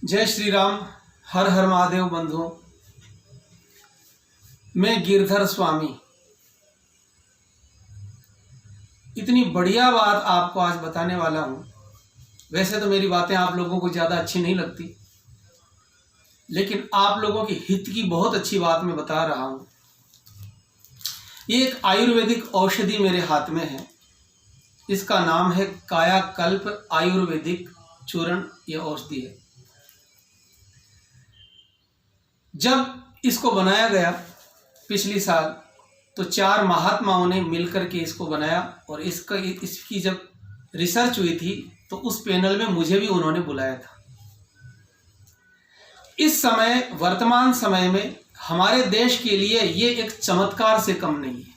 जय श्री राम। हर हर महादेव बंधुओं, मैं गिरधर स्वामी इतनी बढ़िया बात आपको आज बताने वाला हूँ। वैसे तो मेरी बातें आप लोगों को ज़्यादा अच्छी नहीं लगती, लेकिन आप लोगों के हित की बहुत अच्छी बात मैं बता रहा हूँ। ये एक आयुर्वेदिक औषधि मेरे हाथ में है। इसका नाम है कायाकल्प आयुर्वेदिक चूर्ण। ये औषधि है। जब इसको बनाया गया पिछली साल, तो 4 महात्माओं ने मिलकर के इसको बनाया और इसकी जब रिसर्च हुई थी तो उस पैनल में मुझे भी उन्होंने बुलाया था। इस समय वर्तमान समय में हमारे देश के लिए ये एक चमत्कार से कम नहीं है।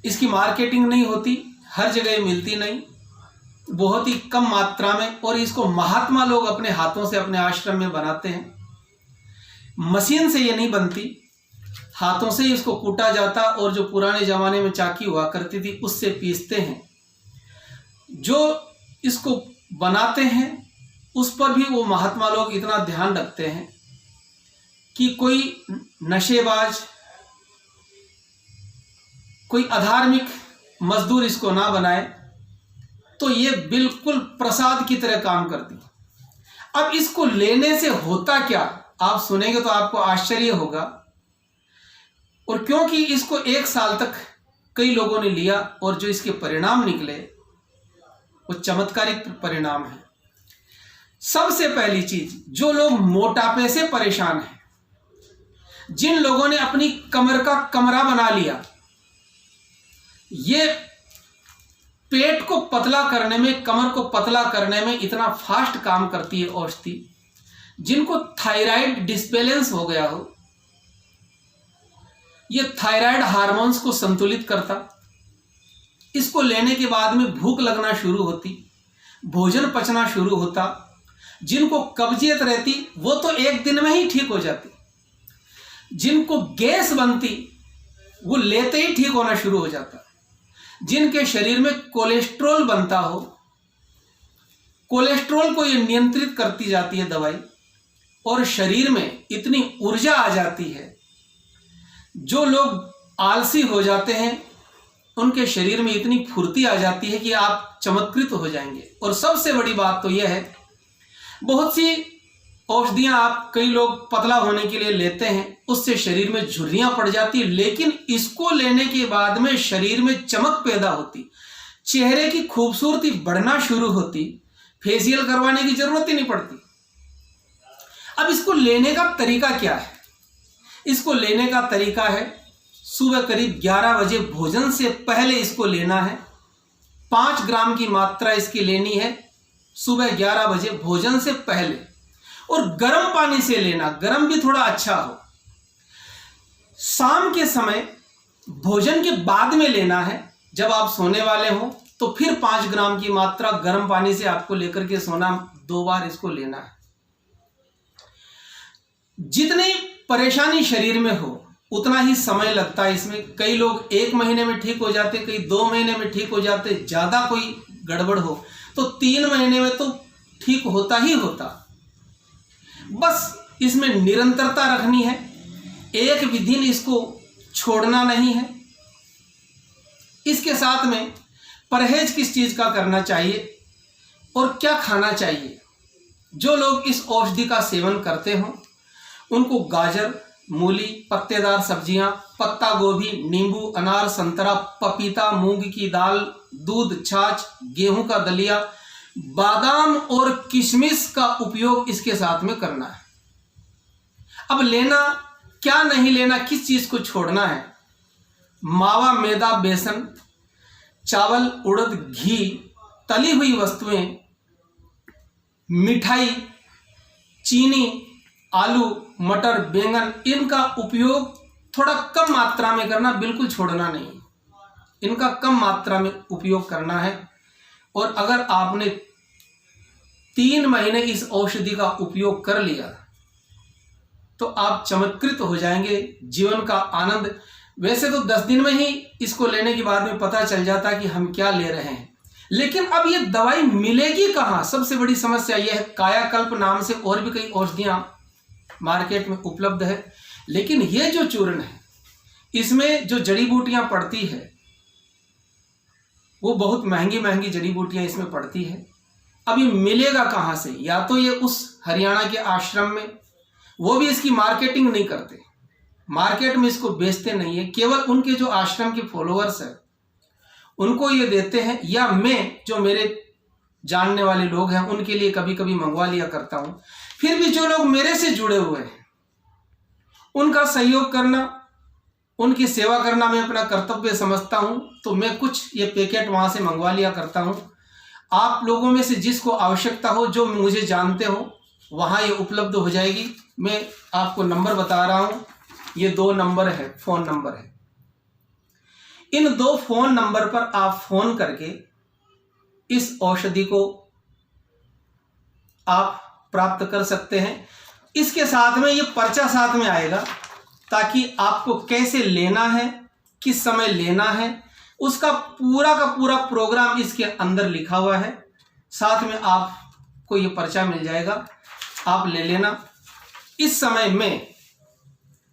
इसकी मार्केटिंग नहीं होती, हर जगह मिलती नहीं, बहुत ही कम मात्रा में, और इसको महात्मा लोग अपने हाथों से अपने आश्रम में बनाते हैं। मशीन से ये नहीं बनती, हाथों से ही इसको कूटा जाता और जो पुराने जमाने में चाकी हुआ करती थी उससे पीसते हैं। जो इसको बनाते हैं उस पर भी वो महात्मा लोग इतना ध्यान रखते हैं कि कोई नशेबाज, कोई अधार्मिक मजदूर इसको ना बनाए। तो ये बिल्कुल प्रसाद की तरह काम करती। अब इसको लेने से होता क्या, आप सुनेंगे तो आपको आश्चर्य होगा। और क्योंकि इसको 1 साल तक कई लोगों ने लिया और जो इसके परिणाम निकले वो चमत्कारिक परिणाम है। सबसे पहली चीज, जो लोग मोटापे से परेशान हैं, जिन लोगों ने अपनी कमर का कमरा बना लिया, ये पेट को पतला करने में, कमर को पतला करने में इतना फास्ट काम करती है औषधि। जिनको थायराइड डिसबैलेंस हो गया हो, ये थायराइड हार्मोन्स को संतुलित करता। इसको लेने के बाद में भूख लगना शुरू होती, भोजन पचना शुरू होता। जिनको कब्जियत रहती वो तो 1 दिन में ही ठीक हो जाती। जिनको गैस बनती वो लेते ही ठीक होना शुरू हो जाता। जिनके शरीर में कोलेस्ट्रॉल बनता हो, कोलेस्ट्रॉल को ये नियंत्रित करती जाती है दवाई, और शरीर में इतनी ऊर्जा आ जाती है। जो लोग आलसी हो जाते हैं उनके शरीर में इतनी फुर्ती आ जाती है कि आप चमत्कृत हो जाएंगे। और सबसे बड़ी बात तो यह है, बहुत सी औषधियां आप कई लोग पतला होने के लिए लेते हैं, उससे शरीर में झुर्रियां पड़ जाती, लेकिन इसको लेने के बाद में शरीर में चमक पैदा होती, चेहरे की खूबसूरती बढ़ना शुरू होती, फेशियल करवाने की जरूरत ही नहीं पड़ती। अब इसको लेने का तरीका क्या है? इसको लेने का तरीका है, सुबह करीब 11 बजे भोजन से पहले इसको लेना है। 5 ग्राम की मात्रा इसकी लेनी है सुबह 11 बजे भोजन से पहले, और गर्म पानी से लेना, गर्म भी थोड़ा अच्छा हो। शाम के समय भोजन के बाद में लेना है, जब आप सोने वाले हो तो फिर 5 ग्राम की मात्रा गर्म पानी से आपको लेकर के सोना, 2 बार इसको लेना है। जितनी परेशानी शरीर में हो उतना ही समय लगता है इसमें। कई लोग 1 महीने में ठीक हो जाते, कई 2 महीने में ठीक हो जाते, ज्यादा कोई गड़बड़ हो तो 3 महीने में तो ठीक होता ही होता। बस इसमें निरंतरता रखनी है, एक भी दिन इसको छोड़ना नहीं है। इसके साथ में परहेज किस चीज का करना चाहिए और क्या खाना चाहिए। जो लोग इस औषधि का सेवन करते हो उनको गाजर, मूली, पत्तेदार सब्जियां, पत्ता गोभी, नींबू, अनार, संतरा, पपीता, मूंग की दाल, दूध, छाछ, गेहूं का दलिया, बादाम और किशमिश का उपयोग इसके साथ में करना है। अब लेना क्या, नहीं लेना, किस चीज को छोड़ना है? मावा, मैदा, बेसन, चावल, उड़द, घी, तली हुई वस्तुएं, मिठाई, चीनी, आलू, मटर, बैंगन, इनका उपयोग थोड़ा कम मात्रा में करना, बिल्कुल छोड़ना नहीं। इनका कम मात्रा में उपयोग करना है। और अगर आपने 3 महीने इस औषधि का उपयोग कर लिया तो आप चमत्कृत हो जाएंगे, जीवन का आनंद। वैसे तो 10 दिन में ही इसको लेने के बाद में पता चल जाता कि हम क्या ले रहे हैं, लेकिन अब ये दवाई मिलेगी कहाँ, सबसे बड़ी समस्या यह है। कायाकल्प नाम से और भी कई औषधियां मार्केट में उपलब्ध है, लेकिन ये जो चूर्ण है इसमें जो जड़ी बूटियां पड़ती है वो बहुत महंगी महंगी जड़ी बूटियां इसमें पड़ती है। अब ये मिलेगा कहाँ से? या तो ये उस हरियाणा के आश्रम में, वो भी इसकी मार्केटिंग नहीं करते, मार्केट में इसको बेचते नहीं है, केवल उनके जो आश्रम के फॉलोअर्स हैं उनको ये देते हैं, या मैं जो मेरे जानने वाले लोग हैं उनके लिए कभी कभी मंगवा लिया करता हूं। फिर भी जो लोग मेरे से जुड़े हुए हैं उनका सहयोग करना, उनकी सेवा करना मैं अपना कर्तव्य समझता हूं, तो मैं कुछ ये पैकेट वहां से मंगवा लिया करता हूं। आप लोगों में से जिसको आवश्यकता हो, जो मुझे जानते हो, वहां ये उपलब्ध हो जाएगी। मैं आपको नंबर बता रहा हूं, ये 2 नंबर है, फोन नंबर है। इन 2 फोन नंबर पर आप फोन करके इस औषधि को आप प्राप्त कर सकते हैं। इसके साथ में ये पर्चा साथ में आएगा, ताकि आपको कैसे लेना है, किस समय लेना है, उसका पूरा का पूरा प्रोग्राम इसके अंदर लिखा हुआ है। साथ में आपको ये पर्चा मिल जाएगा, आप ले लेना। इस समय में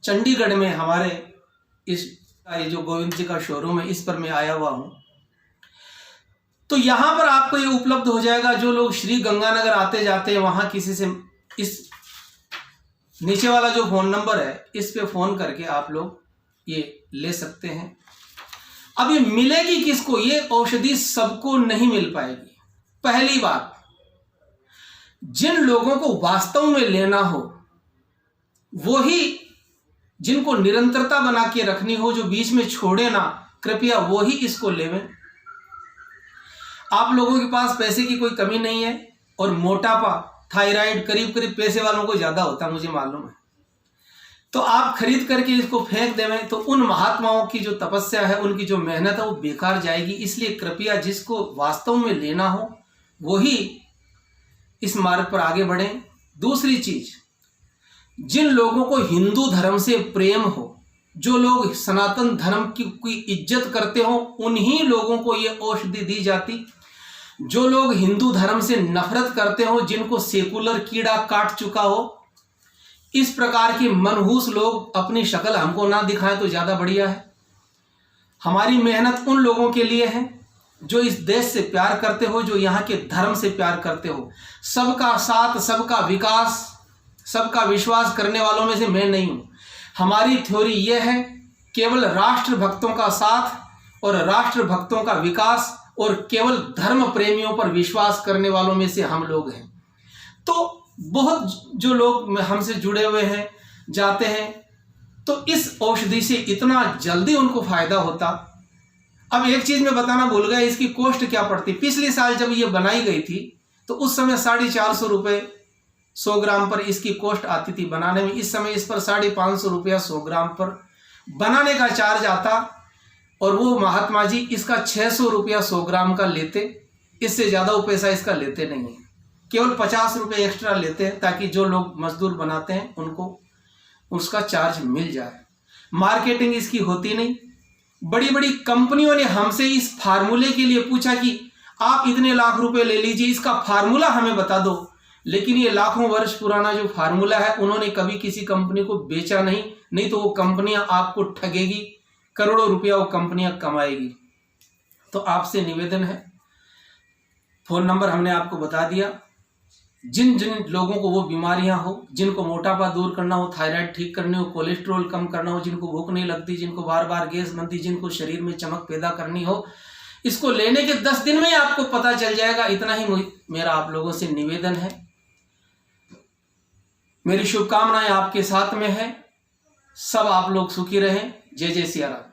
चंडीगढ़ में हमारे इस ये जो गोविंद जी का शोरूम है, इस पर मैं आया हुआ हूं, तो यहां पर आपको ये उपलब्ध हो जाएगा। जो लोग श्री गंगानगर आते जाते हैं वहां किसी से इस नीचे वाला जो फोन नंबर है इस पे फोन करके आप लोग ये ले सकते हैं। अब ये मिलेगी किसको? ये औषधि सबको नहीं मिल पाएगी। पहली बात, जिन लोगों को वास्तव में लेना हो, वो ही, जिनको निरंतरता बना के रखनी हो, जो बीच में छोड़े ना, कृपया वो ही इसको लेवें। आप लोगों के पास पैसे की कोई कमी नहीं है, और मोटापा, थायराइड करीब करीब पैसे वालों को ज्यादा होता है, मुझे मालूम है, तो आप खरीद करके इसको फेंक देवें तो उन महात्माओं की जो तपस्या है, उनकी जो मेहनत है, वो बेकार जाएगी। इसलिए कृपया जिसको वास्तव में लेना हो वो ही इस मार्ग पर आगे बढ़ें। दूसरी चीज, जिन लोगों को हिंदू धर्म से प्रेम हो, जो लोग सनातन धर्म की इज्जत करते हो, उन्हीं लोगों को ये औषधि दी जाती। जो लोग हिंदू धर्म से नफरत करते हो, जिनको सेकुलर कीड़ा काट चुका हो, इस प्रकार के मनहूस लोग अपनी शक्ल हमको ना दिखाएं तो ज्यादा बढ़िया है। हमारी मेहनत उन लोगों के लिए है जो इस देश से प्यार करते हो, जो यहाँ के धर्म से प्यार करते हो। सबका साथ, सबका विकास, सबका विश्वास करने वालों में से मैं नहीं हूं। हमारी थ्योरी यह है, केवल राष्ट्र भक्तों का साथ और राष्ट्र भक्तों का विकास और केवल धर्म प्रेमियों पर विश्वास करने वालों में से हम लोग हैं। तो बहुत जो लोग हमसे जुड़े हुए हैं, जाते हैं, तो इस औषधि से इतना जल्दी उनको फायदा होता। अब एक चीज मैं बताना भूल गया, इसकी कॉस्ट क्या पड़ती। पिछले साल जब ये बनाई गई थी तो उस समय 450 रुपये 100 ग्राम पर इसकी कॉस्ट आती थी बनाने में। इस समय इस पर 550 रुपया 100 ग्राम पर बनाने का चार्ज आता, और वो महात्मा जी इसका 600 रुपया 100 ग्राम का लेते। इससे ज़्यादा वो पैसा इसका लेते नहीं है, केवल 50 रुपये एक्स्ट्रा लेते हैं, ताकि जो लोग मजदूर बनाते हैं उनको उसका चार्ज मिल जाए। मार्केटिंग इसकी होती नहीं। बड़ी बड़ी कंपनियों ने हमसे इस फार्मूले के लिए पूछा कि आप इतने लाख रुपए ले लीजिए, इसका फार्मूला हमें बता दो। लेकिन ये लाखों वर्ष पुराना जो फार्मूला है, उन्होंने कभी किसी कंपनी को बेचा नहीं तो वो कंपनियां आपको ठगेगी, करोड़ों रुपया वो कंपनियां कमाएगी। तो आपसे निवेदन है, फोन नंबर हमने आपको बता दिया। जिन जिन लोगों को वो बीमारियां हो, जिनको मोटापा दूर करना हो, थायराइड ठीक करनी हो, कोलेस्ट्रॉल कम करना हो, जिनको भूख नहीं लगती, जिनको बार बार गैस बनती, जिनको शरीर में चमक पैदा करनी हो, इसको लेने के 10 दिन में ही आपको पता चल जाएगा। इतना ही मेरा आप लोगों से निवेदन है। मेरी शुभकामनाएं आपके साथ में है। सब आप लोग सुखी रहें। जय जय सिया राम।